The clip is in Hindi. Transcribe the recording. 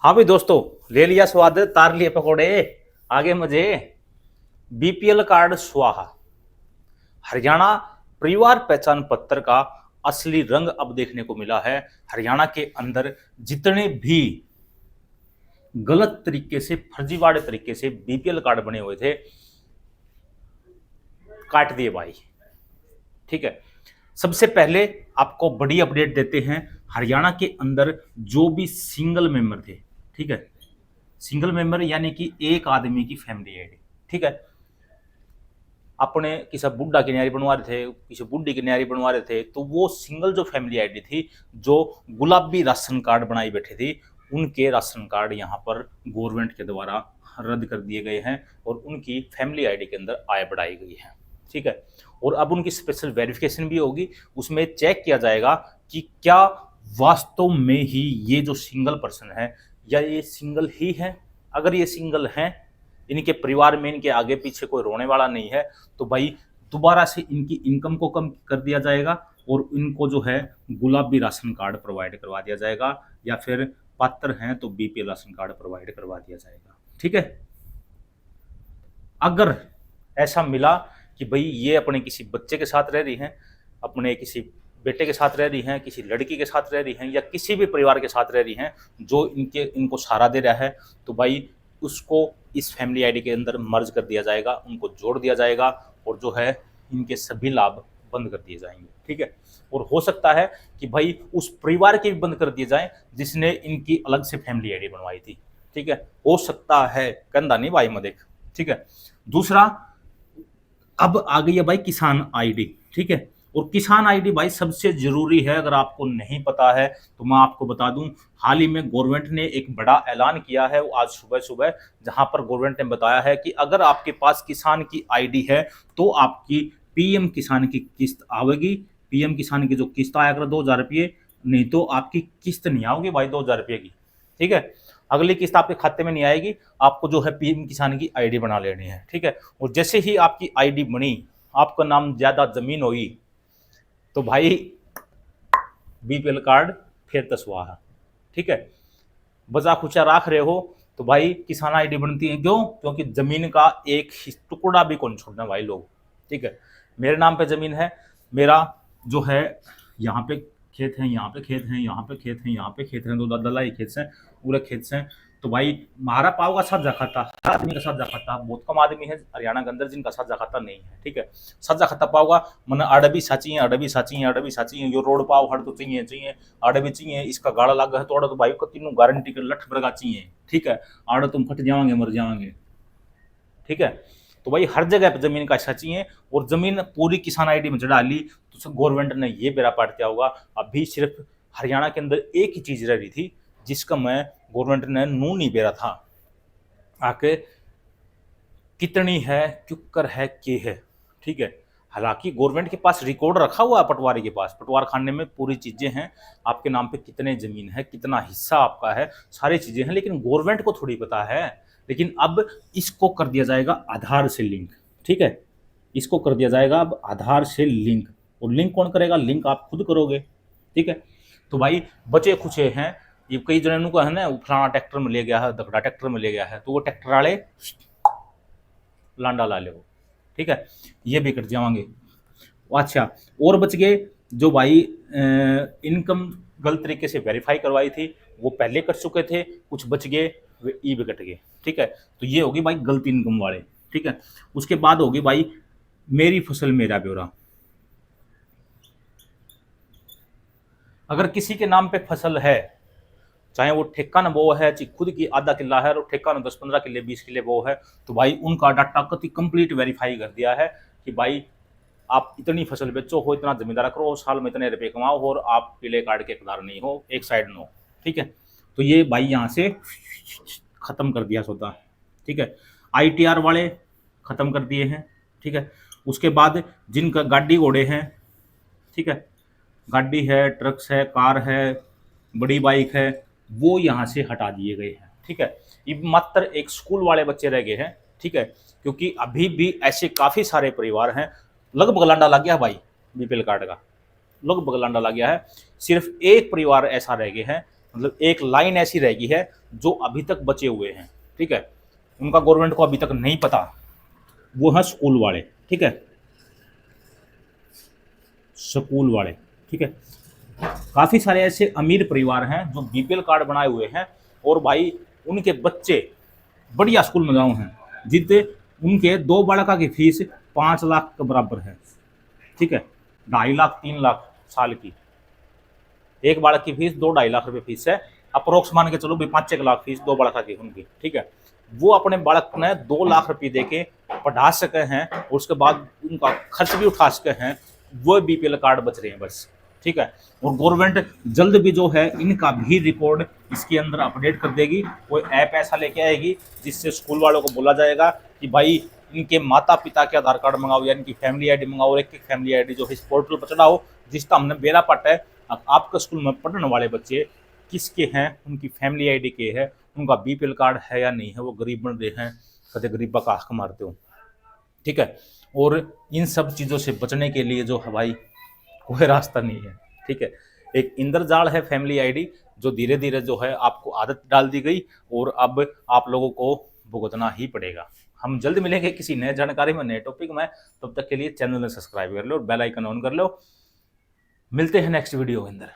हाँ भी दोस्तों, ले लिया स्वाद, तार लिए पकोड़े, आगे मजे। बीपीएल कार्ड स्वाहा। हरियाणा परिवार पहचान पत्र का असली रंग अब देखने को मिला है। हरियाणा के अंदर जितने भी गलत तरीके से, फर्जीवाड़े तरीके से बीपीएल कार्ड बने हुए थे, काट दिए भाई। ठीक है, सबसे पहले आपको बड़ी अपडेट देते हैं। हरियाणा के अंदर जो भी सिंगल मेंबर थे, ठीक है, सिंगल मेंबर यानी कि एक आदमी की फैमिली आईडी, ठीक है, अपने किसी बुढ़ा की न्यारी बनवा रहे थे, किसी बुढ़ी की न्यारी बनवा रहे थे, तो वो सिंगल जो फैमिली आईडी थी, जो गुलाबी राशन कार्ड बनाई बैठी थी, उनके राशन कार्ड यहाँ पर गवर्नमेंट के द्वारा रद्द कर दिए गए हैं और उनकी फैमिली आईडी के अंदर आय बढ़ाई गई है। ठीक है, और अब उनकी स्पेशल वेरिफिकेशन भी होगी। उसमें चेक किया जाएगा कि क्या वास्तव में ही ये जो सिंगल पर्सन है, या ये सिंगल ही है। अगर ये सिंगल हैं, इनके परिवार में इनके आगे पीछे कोई रोने वाला नहीं है, तो भाई दोबारा से इनकी इनकम को कम कर दिया जाएगा और इनको जो है गुलाबी राशन कार्ड प्रोवाइड करवा दिया जाएगा, या फिर पात्र हैं तो बीपीएल राशन कार्ड प्रोवाइड करवा दिया जाएगा। ठीक है, अगर ऐसा मिला कि भाई ये अपने किसी बच्चे के साथ रह रही हैं, अपने किसी बेटे के साथ रह रही हैं, किसी लड़की के साथ रह रही हैं, या किसी भी परिवार के साथ रह रही हैं जो इनको सहारा दे रहा है, तो भाई उसको इस फैमिली आईडी के अंदर मर्ज कर दिया जाएगा, उनको जोड़ दिया जाएगा और जो है इनके सभी लाभ बंद कर दिए जाएंगे। ठीक है, और हो सकता है कि भाई उस परिवार के भी बंद कर दिए जाएं जिसने इनकी अलग से फैमिली आईडी बनवाई थी। ठीक है, हो सकता है, कंधा नहीं भाई मदेख। ठीक है, दूसरा, अब आ गई है भाई किसान आईडी। ठीक है, और किसान आईडी भाई सबसे जरूरी है। अगर आपको नहीं पता है तो मैं आपको बता दूं, हाल ही में गवर्नमेंट ने एक बड़ा ऐलान किया है आज सुबह सुबह, जहां पर गवर्नमेंट ने बताया है कि अगर आपके पास किसान की आईडी है तो आपकी पीएम किसान की किस्त आवेगी। पीएम किसान की जो किस्त आया कर 2,000 रुपये, नहीं तो आपकी किस्त नहीं आओगी भाई 2,000 रुपये की। ठीक है, अगली किस्त आपके खाते में नहीं आएगी, आपको जो है पीएम किसान की आईडी बना लेनी है। ठीक है, और जैसे ही आपकी आईडी बनी, आपका नाम ज्यादा जमीन हुई, तो भाई बीपीएल कार्ड फिर तस्वा है। ठीक है, बचा खुचा राख रहे हो तो भाई किसान आईडी बनती है। क्यों? क्योंकि जमीन का एक टुकड़ा भी कौन छोड़ना भाई लोग। ठीक है, मेरे नाम पे जमीन है, मेरा जो है यहाँ पे खेत है, यहाँ पे खेत है, यहाँ पे खेत है, यहाँ पे खेत है, दो दलाई खेत हैं, पूरे खेत हैं। तो भाई हमारा पाव का साझा खाता, हर आदमी का साझा खाता, बहुत कम आदमी है हरियाणा के अंदर जिनका साझा खाता नहीं है। ठीक है, साझा खाता पाओगा मन अड़बी साची है, अड़बी साची है, अड़बी साची है, यो रोड पाव हड़ तो चाहिए चाहिए, अड़बी चाहिए, इसका गाड़ा लगा है तो अड़ तो भाई को तीनों गारंटी कर लठ बरगा चाहिए। ठीक है, आड़ तुम फट जाओगे, मर जाओगे। ठीक है, तो भाई हर जगह पे जमीन का हिस्सा चाहिए, और जमीन पूरी किसान आईडी में चढ़ा ली तो गवर्नमेंट ने ये बेड़ा पाट दिया होगा। अभी सिर्फ हरियाणा के अंदर एक ही चीज रह रही थी जिसका मैं गवर्नमेंट ने नू नहीं बेरा था, आके कितनी है, क्युकर है, के है। ठीक है, हालांकि गवर्नमेंट के पास रिकॉर्ड रखा हुआ है, पटवारी के पास, पटवार खाने में पूरी चीजें हैं, आपके नाम पे कितने जमीन है, कितना हिस्सा आपका है, सारी चीजें हैं, लेकिन गवर्नमेंट को थोड़ी पता है। लेकिन अब इसको कर दिया जाएगा आधार से लिंक। ठीक है, इसको कर दिया जाएगा अब आधार से लिंक, और लिंक कौन करेगा? लिंक आप खुद करोगे। ठीक है, तो भाई बचे खुचे हैं, ये कई जनों को है ना, फलाना ट्रैक्टर में ले गया है, दखड़ा ट्रैक्टर में ले गया है, तो वो ट्रैक्टर वाले लांडा ला ले वो। ठीक है, ये भी कट जाएंगे। अच्छा, और बच गए जो भाई इनकम गलत तरीके से वेरीफाई करवाई थी, वो पहले कर चुके थे, कुछ बच गए, वे ई भी कट गए। ठीक है, तो ये होगी भाई गलत इनकम वाले। ठीक है, उसके बाद होगी भाई मेरी फसल मेरा ब्यौरा। अगर किसी के नाम पे फसल है, चाहे वो ठेका न वो है, चाहे खुद की आधा किला है और ठेका न 10-15 किले 20 किले वो है, तो भाई उनका डाटा कति कंप्लीट वेरीफाई कर दिया है कि भाई आप इतनी फसल बेचो हो, इतना जमींदार करो, साल में इतने रुपए कमाओ और आप पीले कार्ड के हकदार नहीं हो, एक साइड नो। ठीक है, तो ये भाई यहाँ से खत्म कर दिया सौदा। ठीक है, आईटीआर वाले खत्म कर दिए हैं। ठीक है, उसके बाद जिनका गाड़ी घोड़े हैं, ठीक है, गाड़ी है, ट्रक्स है, कार है, बड़ी बाइक है, वो यहाँ से हटा दिए गए हैं। ठीक है, ये मात्र एक स्कूल वाले बच्चे रह गए हैं। ठीक है, क्योंकि अभी भी ऐसे काफ़ी सारे परिवार हैं, लगभग लांडा लग गया भाई बीपीएल कार्ड का, लगभग लांडा लग गया है। सिर्फ एक परिवार ऐसा रह गया है मतलब एक लाइन ऐसी रहेगी है जो अभी तक बचे हुए हैं, ठीक है, उनका गवर्नमेंट को अभी तक नहीं पता, वो है स्कूल वाले, ठीक है, स्कूल वाले, ठीक है। काफ़ी सारे ऐसे अमीर परिवार हैं जो बीपीएल कार्ड बनाए हुए हैं और भाई उनके बच्चे बढ़िया स्कूल में गए हैं, जितने उनके 2 बालका की फीस 5 लाख के बराबर है, ठीक है, 2.5 लाख 3 लाख साल की, एक बालक की फीस 2-2.5 लाख रुपए फीस है, अप्रोक्स मान के चलो भी 5-6 लाख फीस 2 बालका की उनकी, ठीक है। वो अपने बालक ने 2 लाख रुपए दे के पढ़ा सके हैं और उसके बाद उनका खर्च भी उठा सके हैं, वो बीपीएल कार्ड बच रहे हैं बस, ठीक है। और गवर्नमेंट जल्द भी जो है इनका भी रिकॉर्ड इसके अंदर अपडेट कर देगी, कोई ऐप ऐसा लेके आएगी जिससे स्कूल वालों को बोला जाएगा कि भाई इनके माता पिता के आधार कार्ड मंगाओ या इनकी फैमिली आईडी मंगाओ और एक फैमिली आईडी जो है इस पोर्टल पर चढ़ाओ, जिसका हमने बेड़ा पट्टा है। अब आपके स्कूल में पढ़ने वाले बच्चे किसके हैं, उनकी फैमिली आईडी के है, उनका बीपीएल कार्ड है या नहीं है, वो गरीब बन रहे हैं, कदे गरीबा का हक मारते हो, ठीक है। और इन सब चीज़ों से बचने के लिए जो है भाई कोई रास्ता नहीं है, ठीक है। एक इंद्रजाल है फैमिली आईडी जो धीरे धीरे जो है आपको आदत डाल दी गई और अब आप लोगों को भुगतना ही पड़ेगा। हम जल्द मिलेंगे किसी नए जानकारी में, नए टॉपिक में, तब तक के लिए चैनल में सब्सक्राइब कर लो और बेल आइकन ऑन कर लो। मिलते हैं नेक्स्ट वीडियो के अंदर।